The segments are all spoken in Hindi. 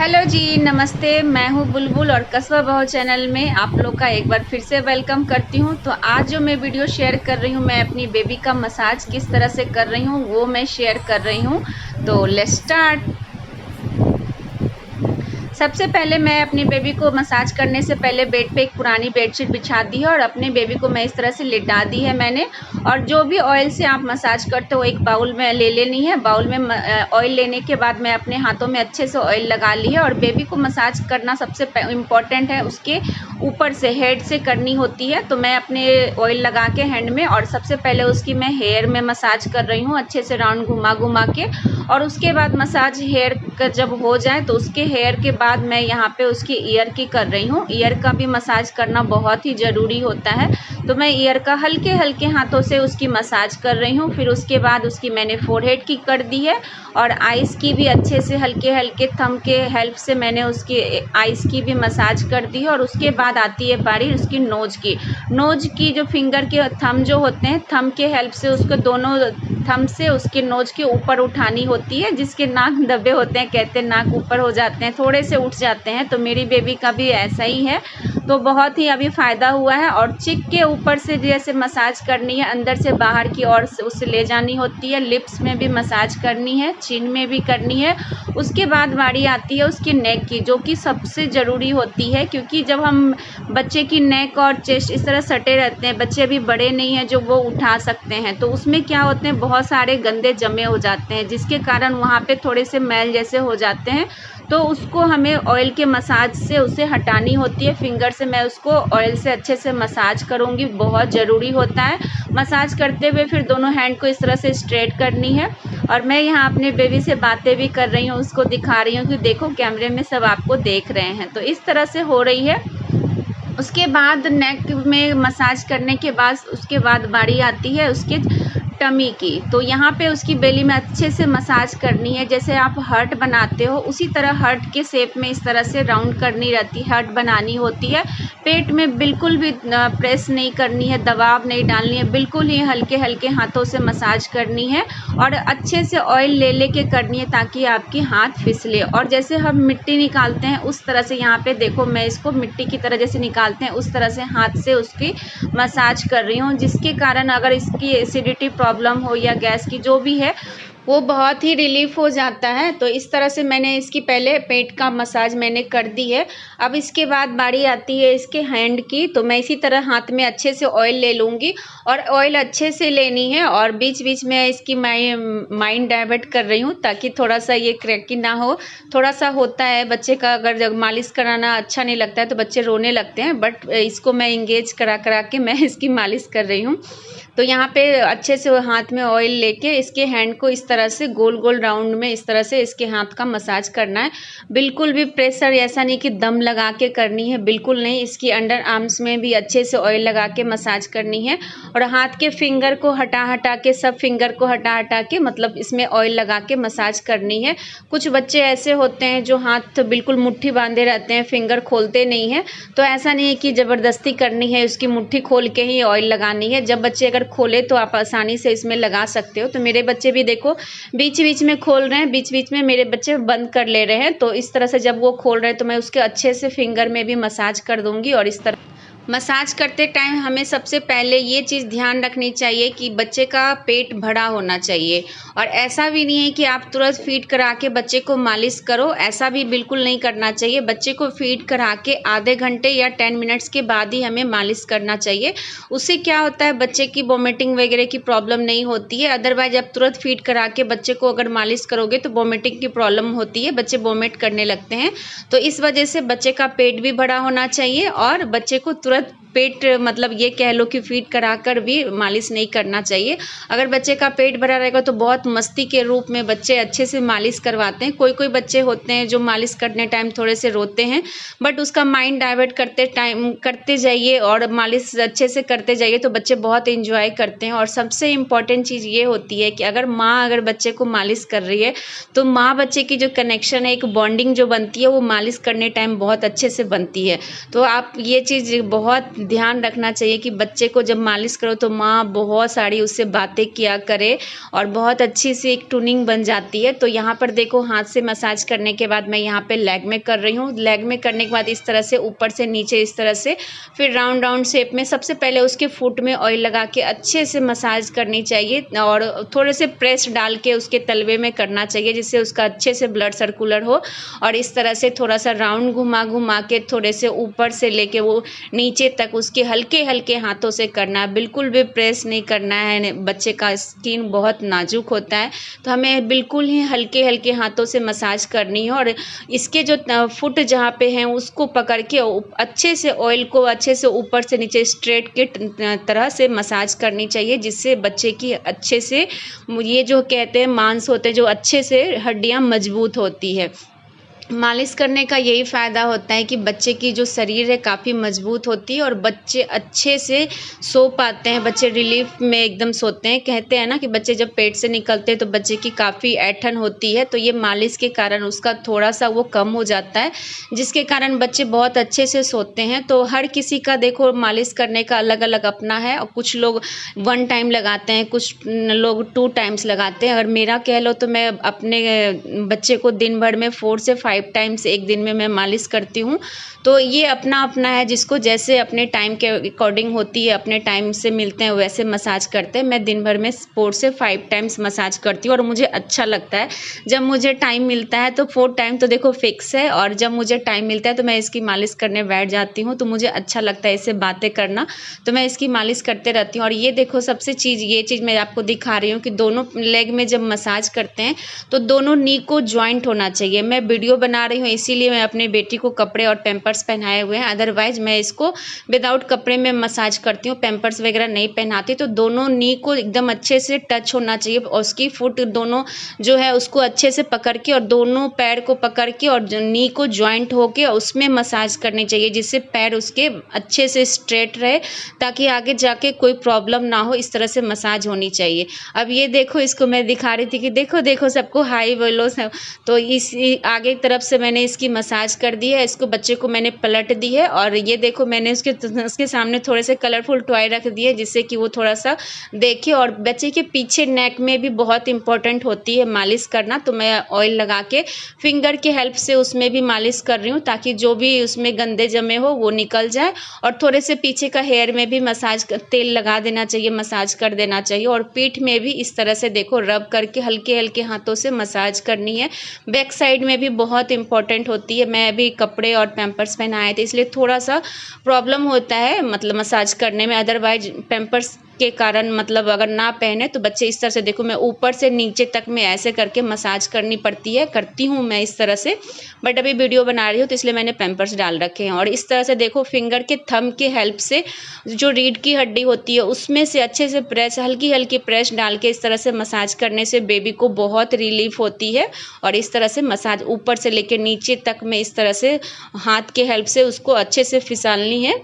हेलो जी, नमस्ते। मैं हूँ बुलबुल और कस्बा बहू चैनल में आप लोग का एक बार फिर से वेलकम करती हूँ। तो आज जो मैं वीडियो शेयर कर रही हूँ, मैं अपनी बेबी का मसाज किस तरह से कर रही हूँ वो मैं शेयर कर रही हूँ। तो लेट्स स्टार्ट। सबसे पहले मैं अपनी बेबी को मसाज करने से पहले बेड पे एक पुरानी बेडशीट बिछा दी है और अपने बेबी को मैं इस तरह से लिटा दी है मैंने। और जो भी ऑयल से आप मसाज करते हो एक बाउल में ले लेनी है। बाउल में ऑयल लेने के बाद मैं अपने हाथों में अच्छे से ऑयल लगा ली है। और बेबी को मसाज करना सबसे इम्पॉर्टेंट है, उसके ऊपर से हेड से करनी होती है। तो मैं अपने ऑयल लगा के हैंड में और सबसे पहले उसकी मैं हेयर में मसाज कर रही हूँ अच्छे से राउंड घुमा घुमा के। और उसके बाद मसाज हेयर का जब हो जाए तो उसके हेयर के बाद मैं यहाँ पे उसकी ईयर की कर रही हूँ। ईयर का भी मसाज करना बहुत ही ज़रूरी होता है। तो मैं ईयर का हल्के हल्के हाथों से उसकी मसाज कर रही हूँ। फिर उसके बाद उसकी मैंने फोरहेड की कर दी है और आइज़ की भी अच्छे से हल्के हल्के थंब के हेल्प से मैंने उसकी आइज़ की भी मसाज कर दी है। और उसके बाद आती है बारी उसकी नोज की। नोज की जो फिंगर के थंब जो होते हैं, थंब के हेल्प से उसको दोनों थंब से उसके नोज के ऊपर उठानी होती है। जिसके नाक दबे होते हैं, कहते हैं नाक ऊपर हो जाते हैं, थोड़े से उठ जाते हैं, तो मेरी बेबी का भी ऐसा ही है। तो बहुत ही अभी फ़ायदा हुआ है। और चिक के ऊपर से जैसे मसाज करनी है, अंदर से बाहर की ओर से उसे ले जानी होती है। लिप्स में भी मसाज करनी है, चिन में भी करनी है। उसके बाद बारी आती है उसकी नेक की, जो कि सबसे ज़रूरी होती है। क्योंकि जब हम बच्चे की नेक और चेस्ट इस तरह सटे रहते हैं, बच्चे अभी बड़े नहीं हैं जो वो उठा सकते हैं, तो उसमें क्या होते हैं बहुत सारे गंदे जमे हो जाते हैं, जिसके कारण वहाँ पे थोड़े से मैल जैसे हो जाते हैं। तो उसको हमें ऑयल के मसाज से उसे हटानी होती है। फिंगर से मैं उसको ऑयल से अच्छे से मसाज करूँगी, बहुत ज़रूरी होता है। मसाज करते हुए फिर दोनों हैंड को इस तरह से स्ट्रेट करनी है। और मैं यहाँ अपने बेबी से बातें भी कर रही हूँ, उसको दिखा रही हूँ कि देखो कैमरे में सब आपको देख रहे हैं। तो इस तरह से हो रही है। उसके बाद नेक में मसाज करने के बाद उसके बाद बारी आती है उसके टमी की। तो यहाँ पे उसकी बेली में अच्छे से मसाज करनी है। जैसे आप हार्ट बनाते हो उसी तरह हार्ट के शेप में इस तरह से राउंड करनी रहती है, हार्ट बनानी होती है। पेट में बिल्कुल भी प्रेस नहीं करनी है, दबाव नहीं डालनी है, बिल्कुल ही हल्के हल्के हाथों से मसाज करनी है। और अच्छे से ऑयल ले ले के करनी है ताकि आपकी हाथ फिसले। और जैसे हम मिट्टी निकालते हैं उस तरह से यहाँ पे देखो, मैं इसको मिट्टी की तरह जैसे निकालते हैं उस तरह से हाथ से उसकी मसाज कर रही हूँ। जिसके कारण अगर इसकी एसिडिटी प्रॉब्लम हो या गैस की जो भी है वो बहुत ही रिलीफ हो जाता है। तो इस तरह से मैंने इसकी पहले पेट का मसाज मैंने कर दी है। अब इसके बाद बारी आती है इसके हैंड की। तो मैं इसी तरह हाथ में अच्छे से ऑयल ले लूँगी और ऑयल अच्छे से लेनी है। और बीच बीच में इसकी माइंड डाइवर्ट कर रही हूँ ताकि थोड़ा सा ये क्रैकी ना हो। थोड़ा सा होता है बच्चे का, अगर जब मालिश कराना अच्छा नहीं लगता है तो बच्चे रोने लगते हैं, बट इसको मैं इंगेज करा करा के मैं इसकी मालिश कर रही हूँ। तो यहाँ पे अच्छे से हाथ में ऑयल लेके इसके हैंड को इस तरह से गोल गोल राउंड में इस तरह से इसके हाथ का मसाज करना है। बिल्कुल भी प्रेशर ऐसा नहीं कि दम लगा के करनी है, बिल्कुल नहीं। इसकी अंडर आर्म्स में भी अच्छे से ऑयल लगा के मसाज करनी है। और हाथ के फिंगर को हटा हटा के, सब फिंगर को हटा हटा के मतलब इसमें ऑयल लगा के मसाज करनी है। कुछ बच्चे ऐसे होते हैं जो हाथ बिल्कुल मुट्ठी बांधे रहते हैं, फिंगर खोलते नहीं हैं। तो ऐसा नहीं है कि ज़बरदस्ती करनी है, उसकी मुट्ठी खोल के ही ऑयल लगानी है। जब बच्चे अगर खोले तो आप आसानी से इसमें लगा सकते हो। तो मेरे बच्चे भी देखो बीच बीच में खोल रहे हैं, बीच बीच में मेरे बच्चे बंद कर ले रहे हैं। तो इस तरह से जब वो खोल रहे हैं तो मैं उसके अच्छे से फिंगर में भी मसाज कर दूंगी। और इस तरह मसाज करते टाइम हमें सबसे पहले ये चीज़ ध्यान रखनी चाहिए कि बच्चे का पेट भरा होना चाहिए। और ऐसा भी नहीं है कि आप तुरंत फीड करा के बच्चे को मालिश करो, ऐसा भी बिल्कुल नहीं करना चाहिए। बच्चे को फीड करा के आधे घंटे या 10 मिनट्स के बाद ही हमें मालिश करना चाहिए। उससे क्या होता है, बच्चे की वोमिटिंग वगैरह की प्रॉब्लम नहीं होती है। अदरवाइज आप तुरंत फीड करा के बच्चे को अगर मालिश करोगे तो वोमिटिंग की प्रॉब्लम होती है, बच्चे वोमिट करने लगते हैं। तो इस वजह से बच्चे का पेट भी भरा होना चाहिए और बच्चे को तुरंत पेट मतलब ये कह लो कि फीड कराकर भी मालिश नहीं करना चाहिए। अगर बच्चे का पेट भरा रहेगा तो बहुत मस्ती के रूप में बच्चे अच्छे से मालिश करवाते हैं। कोई कोई बच्चे होते हैं जो मालिश करने टाइम थोड़े से रोते हैं, बट उसका माइंड डाइवर्ट करते टाइम करते जाइए और मालिश अच्छे से करते जाइए तो बच्चे बहुत इंजॉय करते हैं। और सबसे इम्पॉर्टेंट चीज़ ये होती है कि अगर माँ अगर बच्चे को मालिश कर रही है तो माँ बच्चे की जो कनेक्शन है, एक बॉन्डिंग जो बनती है वो मालिश करने टाइम बहुत अच्छे से बनती है। तो आप ये चीज़ बहुत ध्यान रखना चाहिए कि बच्चे को जब मालिश करो तो माँ बहुत सारी उससे बातें किया करे और बहुत अच्छी सी एक ट्यूनिंग बन जाती है। तो यहाँ पर देखो हाथ से मसाज करने के बाद मैं यहाँ पे लेग में कर रही हूँ। लेग में करने के बाद इस तरह से ऊपर से नीचे इस तरह से, फिर राउंड राउंड शेप में। सबसे पहले उसके फुट में ऑयल लगा के अच्छे से मसाज करनी चाहिए और थोड़े से प्रेस डाल के उसके तलवे में करना चाहिए जिससे उसका अच्छे से ब्लड सर्कुलर हो। और इस तरह से थोड़ा सा राउंड घुमा घुमा के थोड़े से ऊपर से लेके वो नीचे तक उसके हल्के हल्के हाथों से करना है, बिल्कुल भी प्रेस नहीं करना है। बच्चे का स्किन बहुत नाजुक होता है तो हमें बिल्कुल ही हल्के हल्के हाथों से मसाज करनी है। और इसके जो फुट जहाँ पे हैं उसको पकड़ के अच्छे से ऑयल को अच्छे से ऊपर से नीचे स्ट्रेट के तरह से मसाज करनी चाहिए जिससे बच्चे की अच्छे से ये जो कहते हैं मांस होते हैं जो अच्छे से हड्डियाँ मजबूत होती है। मालिश करने का यही फ़ायदा होता है कि बच्चे की जो शरीर है काफ़ी मजबूत होती है और बच्चे अच्छे से सो पाते हैं, बच्चे रिलीफ में एकदम सोते हैं। कहते हैं ना कि बच्चे जब पेट से निकलते हैं तो बच्चे की काफ़ी ऐंठन होती है, तो ये मालिश के कारण उसका थोड़ा सा वो कम हो जाता है जिसके कारण बच्चे बहुत अच्छे से सोते हैं। तो हर किसी का देखो मालिश करने का अलग अलग अपना है और कुछ लोग 1 टाइम लगाते हैं, कुछ लोग 2 टाइम्स लगाते हैं। अगर मेरा कह लो तो मैं अपने बच्चे को दिन भर में 4 से 5 टाइम्स एक दिन में मैं मालिश करती हूँ। तो ये अपना अपना है, जिसको जैसे अपने टाइम के अकॉर्डिंग होती है, अपने टाइम से मिलते हैं वैसे मसाज करते हैं। मैं दिन भर में 4 से 5 टाइम्स मसाज करती हूँ और मुझे अच्छा लगता है। जब मुझे टाइम मिलता है तो 4 टाइम तो देखो फिक्स है, और जब मुझे टाइम मिलता है तो मैं इसकी मालिश करने बैठ जाती हूँ। तो मुझे अच्छा लगता है इससे बातें करना, तो मैं इसकी मालिश करते रहती हूँ। और ये देखो सबसे ये चीज़ मैं आपको दिखा रही हूँ कि दोनों लेग में जब मसाज करते हैं तो दोनों नी को जॉइंट होना चाहिए। मैं वीडियो बना रही हूँ इसीलिए मैं अपनी बेटी को कपड़े और पैम्पर्स पहनाए हुए हैं, अदरवाइज मैं इसको विदाउट कपड़े में मसाज करती हूँ, पैम्पर्स वगैरह नहीं पहनाती। तो दोनों नी को एकदम अच्छे से टच होना चाहिए और उसकी फुट दोनों जो है उसको अच्छे से पकड़ के और दोनों पैर को पकड़ के और नी को जॉइंट होके उसमें मसाज करनी चाहिए जिससे पैर उसके अच्छे से स्ट्रेट रहे ताकि आगे जाके कोई प्रॉब्लम ना हो। इस तरह से मसाज होनी चाहिए। अब ये देखो इसको मैं दिखा रही थी कि देखो देखो सबको हाई बोलो सब। तो इस आगे तरफ से मैंने इसकी मसाज कर दी है, इसको बच्चे को मैंने पलट दी है और ये देखो मैंने उसके सामने थोड़े से कलरफुल टॉय रख दिए जिससे कि वो थोड़ा सा देखे। और बच्चे के पीछे नेक में भी बहुत इंपॉर्टेंट होती है मालिश करना, तो मैं ऑयल लगा के फिंगर के हेल्प से उसमें भी मालिश कर रही हूँ ताकि जो भी उसमें गंदे जमे हो वो निकल जाए। और थोड़े से पीछे का हेयर में भी मसाज तेल लगा देना चाहिए, मसाज कर देना चाहिए। और पीठ में भी इस तरह से देखो रब करके हल्के हल्के हाथों से मसाज करनी है। बैक साइड में भी बहुत इंपॉर्टेंट होती है। मैं अभी कपड़े और पैम्पर्स पहनाए थे इसलिए थोड़ा सा प्रॉब्लम होता है मतलब मसाज करने में, अदरवाइज पैम्पर्स के कारण मतलब अगर ना पहने तो बच्चे इस तरह से देखो मैं ऊपर से नीचे तक में ऐसे करके मसाज करनी पड़ती है, करती हूँ मैं इस तरह से। बट अभी वीडियो बना रही हूँ तो इसलिए मैंने पैम्पर्स डाल रखे हैं। और इस तरह से देखो फिंगर के थंब के हेल्प से जो रीढ़ की हड्डी होती है उसमें से अच्छे से प्रेस हल्की हल्की प्रेस डाल के इस तरह से मसाज करने से बेबी को बहुत रिलीफ होती है। और इस तरह से मसाज ऊपर से लेकर नीचे तक में इस तरह से हाथ के हेल्प से उसको अच्छे से फिसलनी है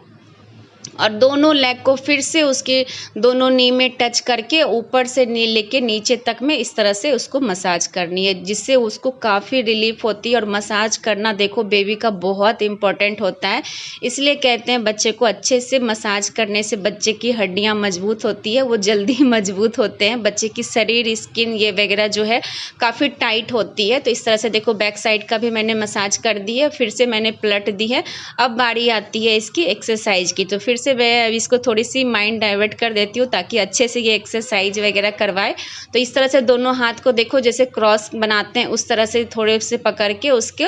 और दोनों लेग को फिर से उसके दोनों नी में टच करके ऊपर से नी लेके नीचे तक में इस तरह से उसको मसाज करनी है जिससे उसको काफ़ी रिलीफ होती है। और मसाज करना देखो बेबी का बहुत इम्पोर्टेंट होता है, इसलिए कहते हैं बच्चे को अच्छे से मसाज करने से बच्चे की हड्डियां मजबूत होती है, वो जल्दी मजबूत होते हैं। बच्चे की शरीर स्किन ये वगैरह जो है काफ़ी टाइट होती है। तो इस तरह से देखो बैक साइड का भी मैंने मसाज कर दी है, फिर से मैंने पलट दी है। अब बारी आती है इसकी एक्सरसाइज की, तो फिर से मैं अब इसको थोड़ी सी माइंड डाइवर्ट कर देती हूँ ताकि अच्छे से ये एक्सरसाइज वगैरह करवाए। तो इस तरह से दोनों हाथ को देखो जैसे क्रॉस बनाते हैं उस तरह से थोड़े से पकड़ के उसके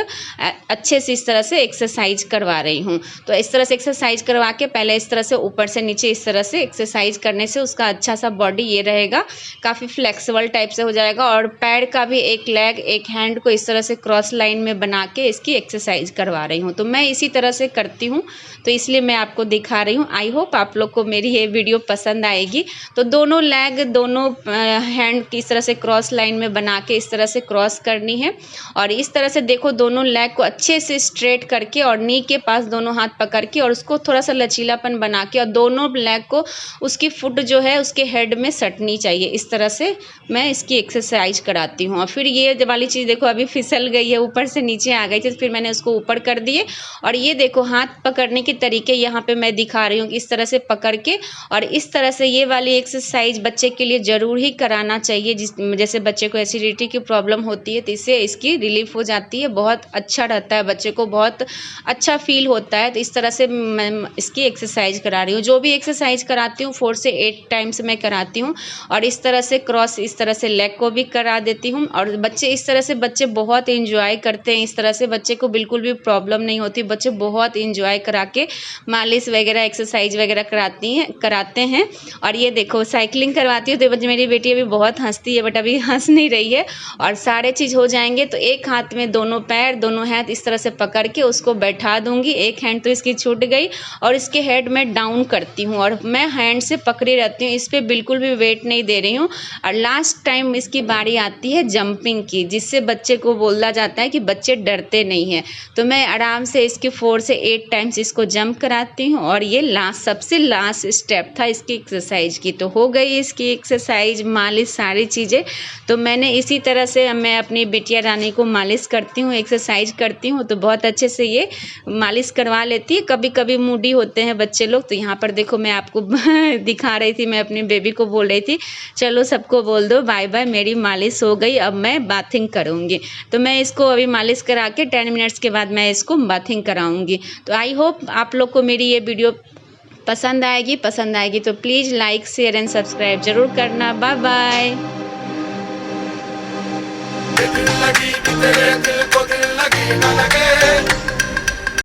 अच्छे से इस तरह से एक्सरसाइज करवा रही हूँ। तो इस तरह से एक्सरसाइज करवा के पहले इस तरह से ऊपर से नीचे इस तरह से एक्सरसाइज करने से उसका अच्छा सा बॉडी ये रहेगा, काफ़ी फ्लेक्सिबल टाइप से हो जाएगा। और पैर का भी एक लेग एक हैंड को इस तरह से क्रॉस लाइन में बना के इसकी एक्सरसाइज करवा रही हूँ। तो मैं इसी तरह से करती हूँ तो इसलिए मैं आपको दिखा रही हूँ। आई होप आप लोग को मेरी ये वीडियो पसंद आएगी। तो दोनों लेग, दोनों हैंड की इस तरह से क्रॉस लाइन में बना के इस तरह से क्रॉस करनी है। और इस तरह से देखो दोनों लेग को अच्छे से स्ट्रेट करके और नी के पास दोनों हाथ पकड़ के और उसको थोड़ा सा लचीलापन बना के और दोनों लेग को उसकी फुट जो है उसके हेड में सटनी चाहिए। इस तरह से मैं इसकी एक्सरसाइज कराती हूँ। और फिर ये वाली चीज़ देखो अभी फिसल गई है, ऊपर से नीचे आ गई थी, फिर मैंने उसको ऊपर कर दिए। और ये देखो हाथ पकड़ने के तरीके यहाँ पे मैं दिखा रही हूँ, इस तरह से पकड़ के और इस तरह से ये वाली एक्सरसाइज बच्चे के लिए ज़रूर ही कराना चाहिए। जैसे बच्चे को एसिडिटी की प्रॉब्लम होती है तो इससे इसकी रिलीफ हो जाती है, बहुत अच्छा रहता है, बच्चे को बहुत अच्छा फील होता है। तो इस तरह से मैं इसकी एक्सरसाइज करा रही हूँ। जो भी एक्सरसाइज कराती हूँ 4 से 8 टाइम्स मैं कराती हूँ। और इस तरह से क्रॉस, इस तरह से लेग को भी करा देती हूँ। और बच्चे इस तरह से बच्चे बहुत इंजॉय करते हैं। इस तरह से बच्चे को बिल्कुल भी प्रॉब्लम नहीं होती, बच्चे बहुत इंजॉय करा के मालिश वगैरह एक्सरसाइज वगैरह कराते हैं। और ये देखो साइकिलिंग करवाती हूँ तो मेरी बेटी अभी बहुत हंसती है, बट अभी हंस नहीं रही है। और सारे चीज़ हो जाएंगे तो एक हाथ में दोनों पैर, दोनों हाथ इस तरह से पकड़ के उसको बैठा दूंगी। एक हैंड तो इसकी छूट गई और इसके हेड में डाउन करती हूँ और मैं हैंड से पकड़ी रहती हूँ, इस पर बिल्कुल भी वेट नहीं दे रही हूँ। और लास्ट टाइम इसकी बारी आती है जंपिंग की, जिससे बच्चे को बोला जाता है कि बच्चे डरते नहीं हैं। तो मैं आराम से इसके 4 से 8 टाइम्स इसको जंप कराती हूँ। और ये सबसे लास्ट स्टेप था इसकी एक्सरसाइज की। तो हो गई इसकी एक्सरसाइज, मालिश, सारी चीज़ें। तो मैंने इसी तरह से मैं अपनी बिटिया रानी को मालिश करती हूँ, एक्सरसाइज करती हूँ, तो बहुत अच्छे से ये मालिश करवा लेती है। कभी कभी मूडी होते हैं बच्चे लोग, तो यहाँ पर देखो मैं आपको दिखा रही थी, मैं अपनी बेबी को बोल रही थी चलो सबको बोल दो बाय बाय, मेरी मालिश हो गई, अब मैं बाथिंग करूँगी। तो मैं इसको अभी मालिश करा के 10 मिनट्स के बाद मैं इसको बाथिंग कराऊँगी। तो आई होप आप लोग को मेरी ये वीडियो पसंद आएगी तो please like, share and subscribe जरूर करना। Bye bye. दिल लगी कि तेरे दिल को दिल लगी न लगे।